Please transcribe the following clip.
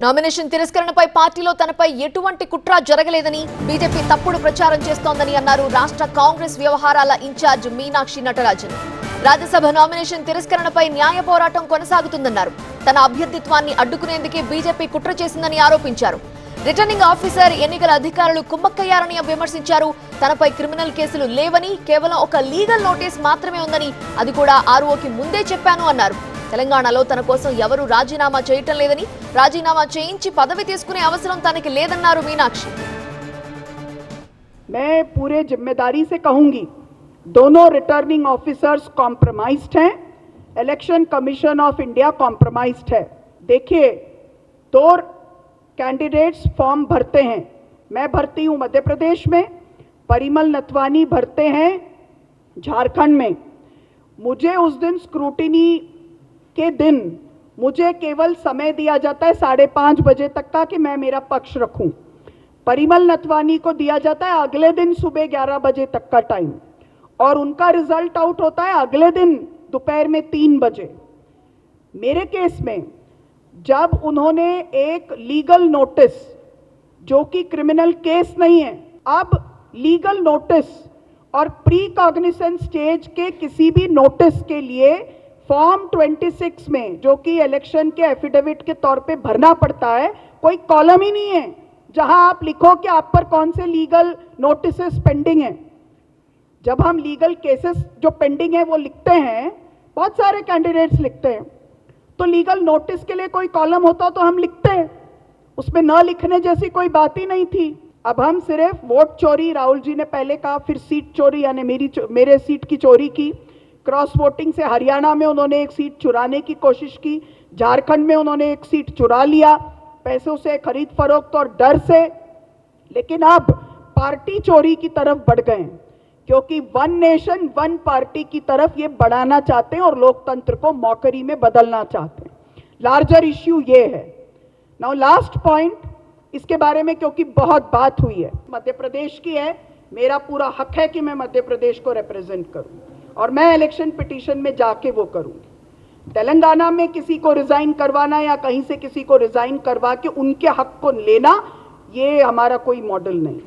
Nomination తిరస్కరణపై పార్టీలో తనపై ఎటువంటి కుట్ర జరగలేదని బీజేపీ తప్పుడు ప్రచారం చేస్తోందని అన్నారు రాష్ట్ర కాంగ్రెస్ వ్యవహారాల ఇన్ఛార్జ్ మీనాక్షి నటరాజన్. రాజ్యసభ నామినేషన్ తిరస్కరణపై న్యాయ పోరాటం కొనసాగుతుందన్నారు. తన అభ్యర్థిత్వాన్ని అడ్డుకునేందుకే బీజేపీ కుట్ర చేసిందని ఆరోపించారు. రిటర్నింగ్ ఆఫీసర్ ఎన్నికల అధికారులు కుమ్మక్కయ్యారని విమర్శించారు. తనపై క్రిమినల్ కేసులు లేవని, కేవలం ఒక లీగల్ నోటీస్ మాత్రమే ఉందని, అది కూడా ఆర్ఓకి ముందే చెప్పాను అన్నారు. తెలంగాణలో తన కోసం ఎవరు రాజీనామా చేయటం లేదని, రాజీనామా చేయించి పదవి తీసుకునే అవసరం తనకి లేదన్నారు మీనాక్షి. मैं पूरे जिम्मेदारी से कहूंगी, दोनों रिटर्निंग ऑफिसर्स कॉम्प्रोमाइज्ड हैं, election commission of India compromised है. देखिए, 2 कैंडिडेट्स फॉर्म भरते हैं. मैं भरती हूं मध्य प्रदेश में, परिमल नथवानी भरते हैं झारखंड में. मुझे उस दिन स्क्रूटिनी के दिन मुझे केवल समय दिया जाता है 5:30 बजे तक का कि मैं मेरा पक्ष रखूं. परिमल नथवानी को दिया जाता है अगले दिन सुबह 11 बजे तक का टाइम, और उनका रिजल्ट आउट होता है अगले दिन दोपहर में 3 बजे. मेरे केस में जब उन्होंने एक लीगल नोटिस, जो कि क्रिमिनल केस नहीं है, अब लीगल नोटिस और प्री कॉग्निसेंस स्टेज के किसी भी नोटिस के लिए फॉर्म 26 में, जो कि इलेक्शन के एफिडेविट के तौर पे भरना पड़ता है, कोई कॉलम ही नहीं है जहां आप लिखो कि आप पर कौन से लीगल नोटिसेस पेंडिंग हैं. जब हम लीगल केसेस जो पेंडिंग है वो लिखते हैं, बहुत सारे कैंडिडेट्स लिखते हैं, तो लीगल नोटिस के लिए कोई कॉलम होता तो हम लिखते हैं. उसमें न लिखने जैसी कोई बात ही नहीं थी. अब हम सिर्फ वोट चोरी, राहुल जी ने पहले कहा, फिर सीट चोरी यानी मेरे सीट की चोरी की. क्रॉस वोटिंग से हरियाणा में उन्होंने एक सीट चुराने की कोशिश की, झारखंड में उन्होंने एक सीट चुरा लिया पैसों से, खरीद फरोख्त और डर से. लेकिन अब पार्टी चोरी की तरफ बढ़ गए हैं, क्योंकि 1 नेशन 1 पार्टी की तरफ ये बढ़ाना चाहते हैं और लोकतंत्र को मौकरी में बदलना चाहते हैं. लार्जर इश्यू ये है. नाउ लास्ट पॉइंट, इसके बारे में क्योंकि बहुत बात हुई है, मध्य प्रदेश की है, मेरा पूरा हक है कि मैं मध्य प्रदेश को रिप्रेजेंट करूं और मैं इलेक्शन पिटीशन में जाके वो करूंगी. तेलंगाना में किसी को रिजाइन करवाना या कहीं से किसी को रिजाइन करवा के उनके हक को लेना, ये हमारा कोई मॉडल नहीं.